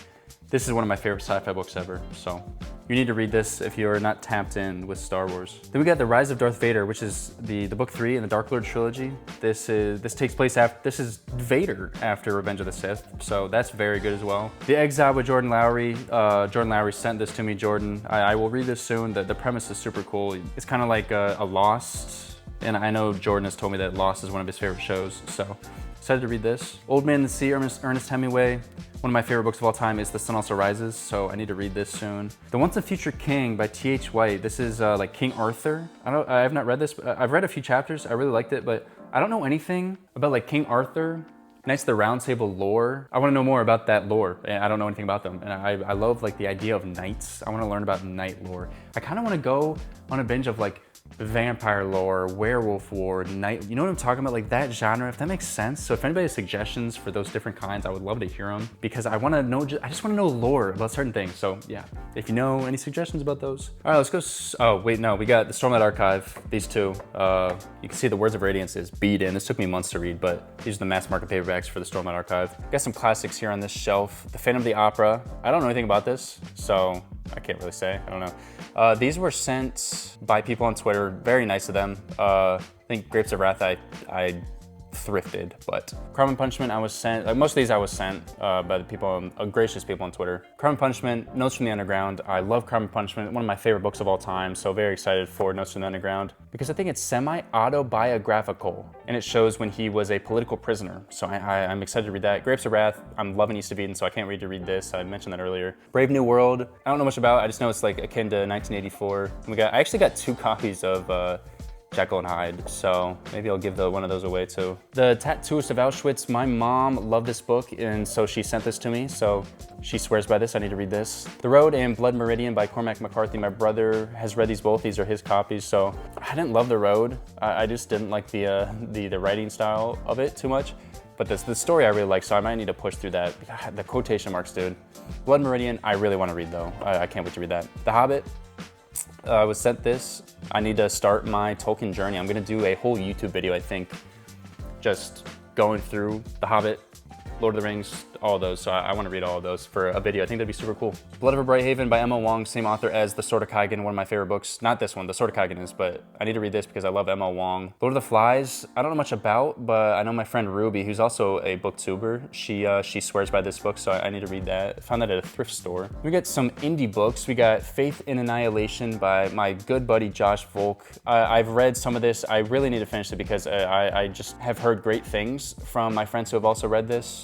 This is one of my favorite sci-fi books ever, so you need to read this if you're not tapped in with Star Wars. Then we got The Rise of Darth Vader, which is the book 3 in the Dark Lord trilogy. This takes place after, this is Vader after Revenge of the Sith, so that's very good as well. The Exile with Jordan Lowry. Jordan Lowry sent this to me, Jordan. I will read this soon. The premise is super cool. It's kind of like a Lost, and I know Jordan has told me that Lost is one of his favorite shows, so excited to read this. Old Man and the Sea, Ernest Hemingway. One of my favorite books of all time is The Sun Also Rises, so I need to read this soon. The Once and Future King by T.H. White. This is like King Arthur. I have not read this, but I've read a few chapters. I really liked it, but I don't know anything about like King Arthur, Knights of the Round Table lore. I want to know more about that lore, and I don't know anything about them. And I love like the idea of knights. I want to learn about knight lore. I kind of want to go on a binge of like vampire lore, werewolf lore, night, you know what I'm talking about? Like that genre, if that makes sense. So if anybody has suggestions for those different kinds, I would love to hear them because I want to know, I just want to know lore about certain things. So yeah, if you know any suggestions about those. All right, let's go. Oh wait, no, we got the Stormlight Archive, these 2. You can see the Words of Radiance is beat in. This took me months to read, but these are the mass market paperbacks for the Stormlight Archive. Got some classics here on this shelf. The Phantom of the Opera. I don't know anything about this, so I can't really say, I don't know. These were sent by people on Twitter, very nice of them. I think Grapes of Wrath I thrifted, but Crime and Punishment I was sent, most of these I was sent by the people, gracious people on Twitter. Crime and Punishment, Notes from the Underground. I love Crime and Punishment, one of my favorite books of all time, so very excited for Notes from the Underground because I think it's semi-autobiographical and it shows when he was a political prisoner, so I'm excited to read that. Grapes of Wrath, I'm loving East of Eden, so I can't wait to read this. I mentioned that earlier. Brave New World, I don't know much about it, I just know it's like akin to 1984. And I actually got 2 copies of Jekyll and Hyde, so maybe I'll give one of those away too. The Tattooist of Auschwitz, my mom loved this book and so she sent this to me, so she swears by this, I need to read this. The Road and Blood Meridian by Cormac McCarthy, my brother has read these both, these are his copies, so I didn't love The Road. I just didn't like the writing style of it too much, but the story I really like, so I might need to push through that. God, the quotation marks, dude. Blood Meridian, I really want to read though. I can't wait to read that. The Hobbit, I was sent this. I need to start my Tolkien journey. I'm gonna do a whole YouTube video, I think, just going through The Hobbit, Lord of the Rings, all of those, so I want to read all of those for a video. I think that'd be super cool. Blood of a Bright Haven by Emma Wong, same author as The Sword of Kaigen, one of my favorite books. Not this one, The Sword of Kaigen is, but I need to read this because I love Emma Wong. Lord of the Flies, I don't know much about, but I know my friend Ruby, who's also a booktuber, she swears by this book, so I need to read that. I found that at a thrift store. We got some indie books. We got Faith in Annihilation by my good buddy Josh Volk. I've read some of this. I really need to finish it because I just have heard great things from my friends who have also read this.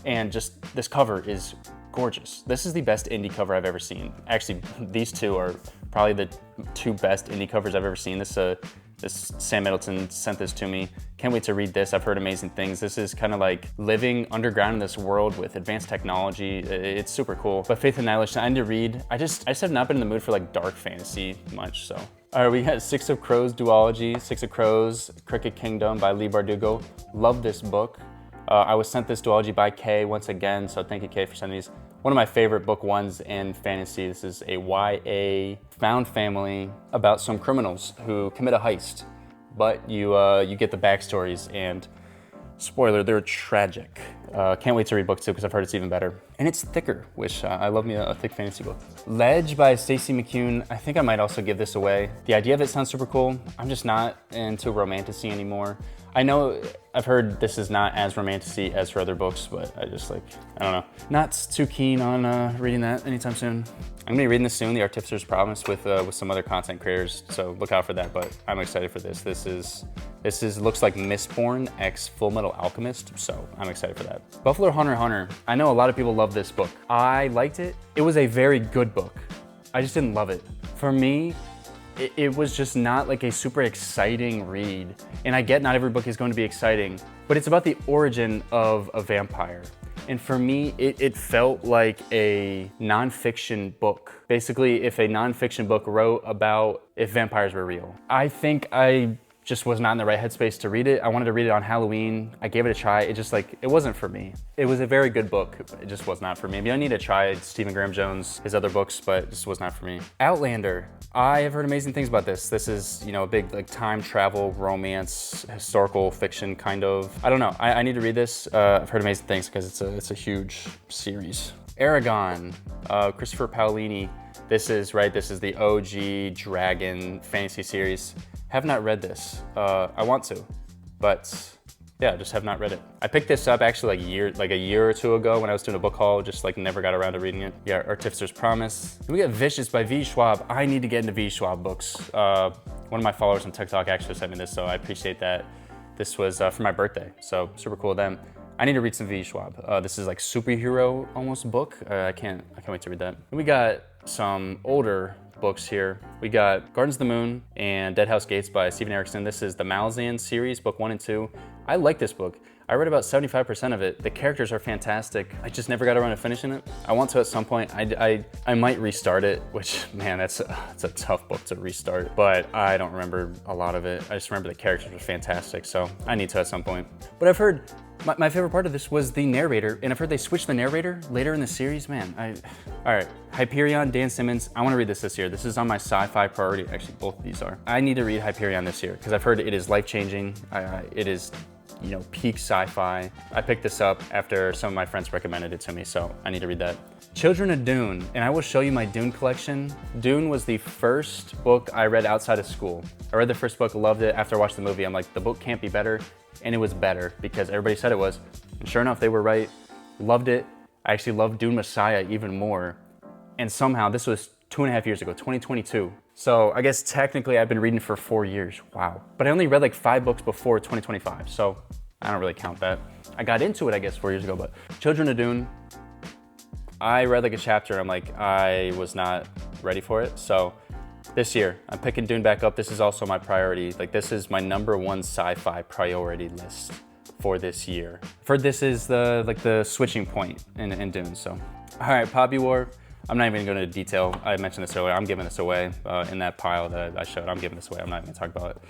And just this cover is gorgeous. This is the best indie cover I've ever seen. Actually, these two are probably the two best indie covers I've ever seen. This Sam Middleton sent this to me. Can't wait to read this. I've heard amazing things. This is kind of like living underground in this world with advanced technology. It's super cool. But Faith in Annihilation, I need to read. I just have not been in the mood for like dark fantasy much, so. All right, we got Six of Crows duology, Six of Crows, Cricket Kingdom by Lee Bardugo. Love this book. I was sent this duology by Kay once again, so thank you, Kay, for sending these. One of my favorite book ones in fantasy. This is a YA found family about some criminals who commit a heist, but you get the backstories, and spoiler, they're tragic. Can't wait to read book 2 because I've heard it's even better. And it's thicker, which I love me a thick fantasy book. Ledge by Stacey McCune. I think I might also give this away. The idea of it sounds super cool. I'm just not into romantasy anymore. I know I've heard this is not as romantasy as her other books, but I don't know. Not too keen on reading that anytime soon. I'm gonna be reading this soon, The Artificer's Promise, with some other content creators, so look out for that, but I'm excited for this. This looks like Mistborn x Full Metal Alchemist, so I'm excited for that. Buffalo Hunter x Hunter. I know a lot of people love this book. I liked it. It was a very good book. I just didn't love it. For me, it was just not like a super exciting read. And I get not every book is going to be exciting, but it's about the origin of a vampire. And for me, it felt like a nonfiction book. Basically, if a nonfiction book wrote about if vampires were real. I think I just was not in the right headspace to read it. I wanted to read it on Halloween. I gave it a try. It wasn't for me. It was a very good book. It just was not for me. I need to try Stephen Graham Jones, his other books, but it just was not for me. Outlander. I have heard amazing things about this. This is, a big like time travel, romance, historical fiction kind of. I don't know. I need to read this. I've heard amazing things because it's a huge series. Aragon, Christopher Paolini. This is the OG Dragon fantasy series. Have not read this. I want to, but yeah, just have not read it. I picked this up actually like a year or two ago when I was doing a book haul, just like never got around to reading it. Yeah, Artificer's Promise. Then we got Vicious by V. Schwab. I need to get into V. Schwab books. One of my followers on TikTok actually sent me this, so I appreciate that. This was for my birthday, so super cool of them. I need to read some V. Schwab. This is like superhero almost book. I can't wait to read that. Then we got some older books here. We got Gardens of the Moon and Dead House Gates by Stephen Erickson. This is the Malzahn series, book 1 and 2. I like this book. I read about 75% of it. The characters are fantastic. I just never got around to finishing it. I want to at some point. I might restart it, which, man, it's a tough book to restart, but I don't remember a lot of it. I just remember the characters were fantastic, so I need to at some point. But I've heard, my favorite part of this was the narrator, and I've heard they switched the narrator later in the series, man. All right, Hyperion, Dan Simmons. I want to read this year. This is on my sci-fi priority. Actually, both of these are. I need to read Hyperion this year because I've heard it is life-changing. It is, peak sci-fi. I picked this up after some of my friends recommended it to me, so I need to read that. Children of Dune, and I will show you my Dune collection. Dune was the first book I read outside of school. I read the first book, loved it. After I watched the movie, I'm like, the book can't be better, and it was better because everybody said it was. And sure enough, they were right. Loved it. I actually loved Dune Messiah even more. And somehow, this was 2.5 years ago, 2022. So I guess technically I've been reading for 4 years, wow. But I only read like 5 books before 2025, so I don't really count that. I got into it, I guess, 4 years ago, but Children of Dune, I read like a chapter, I'm like, I was not ready for it. So this year, I'm picking Dune back up. This is also my priority. Like this is my #1 sci-fi priority list for this year. I've heard this is the switching point in Dune, so. All right, Poppy War. I'm not even going to detail. I mentioned this earlier. I'm giving this away in that pile that I showed. I'm giving this away. I'm not even going to talk about it.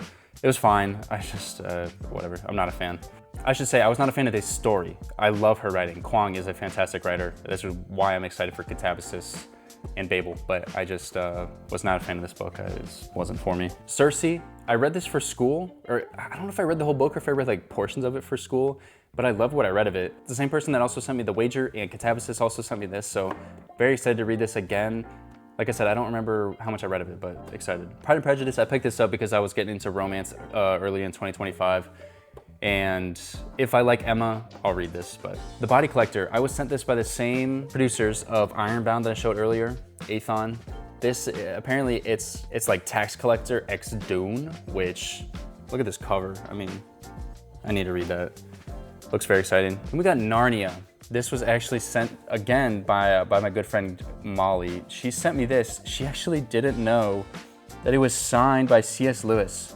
It was fine. I just, whatever. I'm not a fan. I should say I was not a fan of this story. I love her writing. Kwong is a fantastic writer. This is why I'm excited for Catabasis and Babel, but I just was not a fan of this book. It wasn't for me. Circe, I read this for school, or I don't know if I read the whole book or if I read like portions of it for school. but I love what I read of it. It's the same person that also sent me The Wager, and Catabasis also sent me this, so very excited to read this again. Like I said, I don't remember how much I read of it, but excited. Pride and Prejudice, I picked this up because I was getting into romance early in 2025. And if I like Emma, I'll read this. But The Body Collector, I was sent this by the same producers of Ironbound that I showed earlier, Aethon. This, apparently it's like Tax Collector X Dune, which, look at this cover. I mean, I need to read that. Looks very exciting. And we got Narnia. This was actually sent again by my good friend Molly. She sent me this. She actually didn't know that it was signed by C.S. Lewis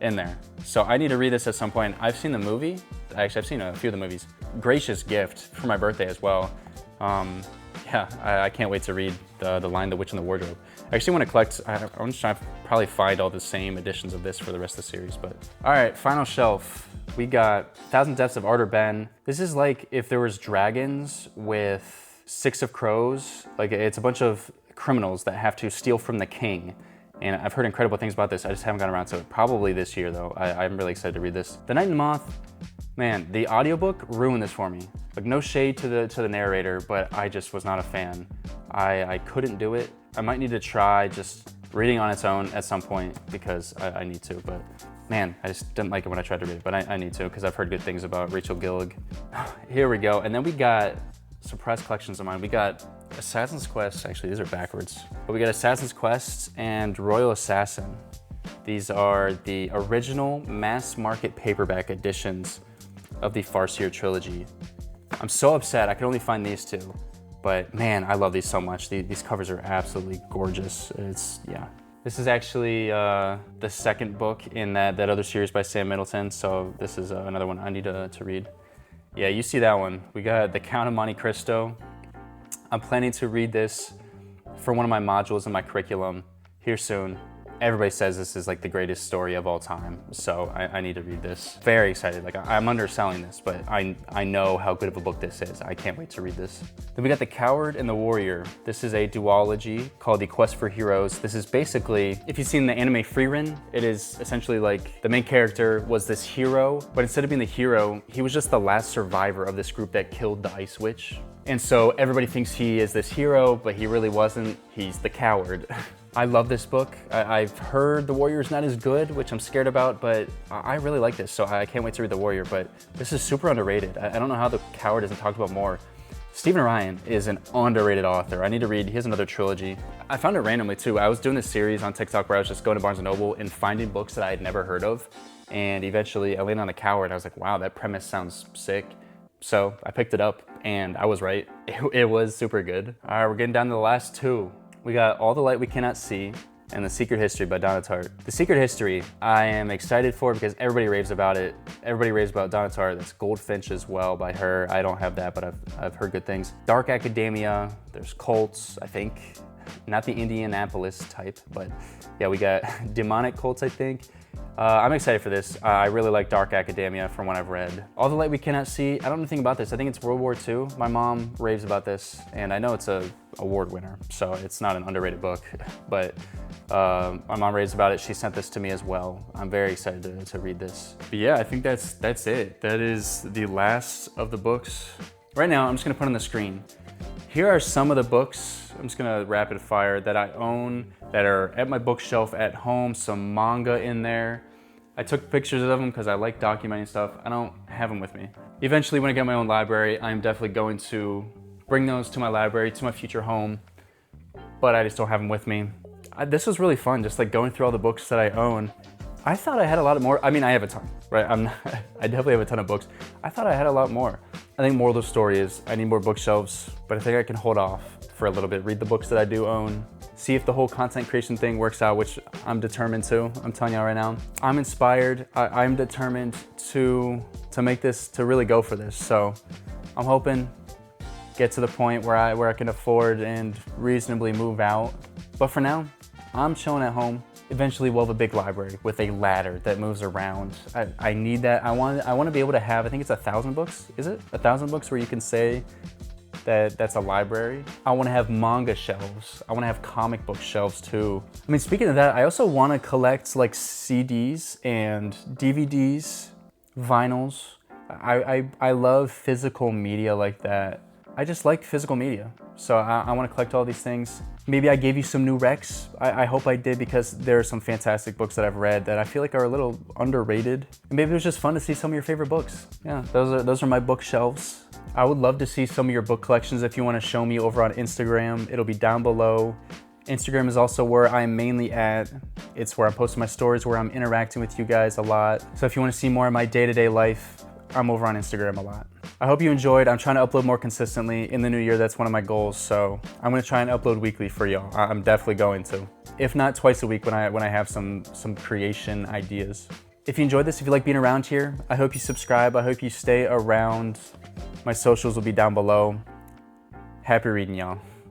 in there. So I need to read this at some point. I've seen the movie. Actually, I've seen a few of the movies. Gracious gift for my birthday as well. Yeah, I can't wait to read the Lion, the Witch, and the Wardrobe. I actually want to collect, I'm just trying to probably find all the same editions of this for the rest of the series, but. All right, final shelf. We got 1,000 Deaths of Arthur Ben. This is like if there was dragons with 6 of Crows. Like it's a bunch of criminals that have to steal from the king. And I've heard incredible things about this. I just haven't gotten around to it. Probably this year though. I'm really excited to read this. The Night and the Moth, man, the audiobook ruined this for me. Like no shade to the narrator, but I just was not a fan. I couldn't do it. I might need to try just reading on its own at some point because I need to, but man, I just didn't like it when I tried to read it, but I need to because I've heard good things about Rachel Gillig. Here we go. And then we got surprise collections of mine. We got Assassin's Quest, actually these are backwards, but we got Assassin's Quest and Royal Assassin. These are the original mass market paperback editions of the Farseer trilogy. I'm so upset I could only find these two, but man, I love these so much. These covers are absolutely gorgeous. Yeah. This is actually the second book in that other series by Sam Middleton, so this is another one I need to read. Yeah, you see that one. We got The Count of Monte Cristo. I'm planning to read this for one of my modules in my curriculum here soon. Everybody says this is like the greatest story of all time, so I need to read this. Very excited. Like I'm underselling this, but I know how good of a book this is. I can't wait to read this. Then we got The Coward and the Warrior. This is a duology called The Quest for Heroes. This is basically, if you've seen the anime Frieren, it is essentially like the main character was this hero, but instead of being the hero, he was just the last survivor of this group that killed the Ice Witch. And so everybody thinks he is this hero, but he really wasn't. He's the coward. I love this book. I've heard The Warrior's not as good, which I'm scared about, but I really like this, so I can't wait to read The Warrior, but this is super underrated. I don't know how The Coward isn't talked about more. Stephen Ryan is an underrated author. I need to read, he has another trilogy. I found it randomly too. I was doing this series on TikTok where I was just going to Barnes & Noble and finding books that I had never heard of, and eventually I landed on The Coward. I was like, wow, that premise sounds sick. So I picked it up, and I was right. It was super good. All right, we're getting down to the last two. We got All the Light We Cannot See and The Secret History by Donna Tartt. The Secret History, I am excited for because everybody raves about it. Everybody raves about Donna Tartt. That's Goldfinch as well by her. I don't have that, but I've heard good things. Dark Academia, there's cults, I think. Not the Indianapolis type, but yeah, we got demonic cults, I think. I'm excited for this. I really like Dark Academia from what I've read. All the Light We Cannot See, I don't know anything about this. I think it's World War II. My mom raves about this, and I know it's a award winner, so it's not an underrated book, but my mom raves about it. She sent this to me as well. I'm very excited to read this. But yeah, I think that's it. That is the last of the books. Right now, I'm just gonna put on the screen. Here are some of the books, I'm just gonna rapid fire, that I own, that are at my bookshelf at home, some manga in there. I took pictures of them because I like documenting stuff. I don't have them with me. Eventually, when I get my own library, I'm definitely going to bring those to my library, to my future home, but I just don't have them with me. This was really fun, just like going through all the books that I own. I thought I had a lot more. I mean, I have a ton, right? I definitely have a ton of books. I thought I had a lot more. I think moral of the story is I need more bookshelves, but I think I can hold off for a little bit, read the books that I do own, see if the whole content creation thing works out, which I'm determined to. I'm telling y'all right now. I'm inspired. I'm determined to make this, to really go for this. So I'm hoping get to the point where I can afford and reasonably move out. But for now, I'm chilling at home. Eventually we'll have a big library with a ladder that moves around. I need that. I want to be able to have, I think it's 1,000 books, is it? 1,000 books where you can say that that's a library. I want to have manga shelves. I want to have comic book shelves too. I mean, speaking of that, I also want to collect like CDs and DVDs, vinyls, I love physical media like that. I just like physical media. So I want to collect all these things. Maybe I gave you some new recs. I hope I did, because there are some fantastic books that I've read that I feel like are a little underrated. And maybe it was just fun to see some of your favorite books. Yeah, those are my bookshelves. I would love to see some of your book collections if you want to show me over on Instagram. It'll be down below. Instagram is also where I'm mainly at. It's where I'm posting my stories, where I'm interacting with you guys a lot. So if you want to see more of my day-to-day life, I'm over on Instagram a lot. I hope you enjoyed. I'm trying to upload more consistently in the new year. That's one of my goals. So I'm gonna try and upload weekly for y'all. I'm definitely going to. If not twice a week when I have some creation ideas. If you enjoyed this, if you like being around here, I hope you subscribe. I hope you stay around. My socials will be down below. Happy reading, y'all.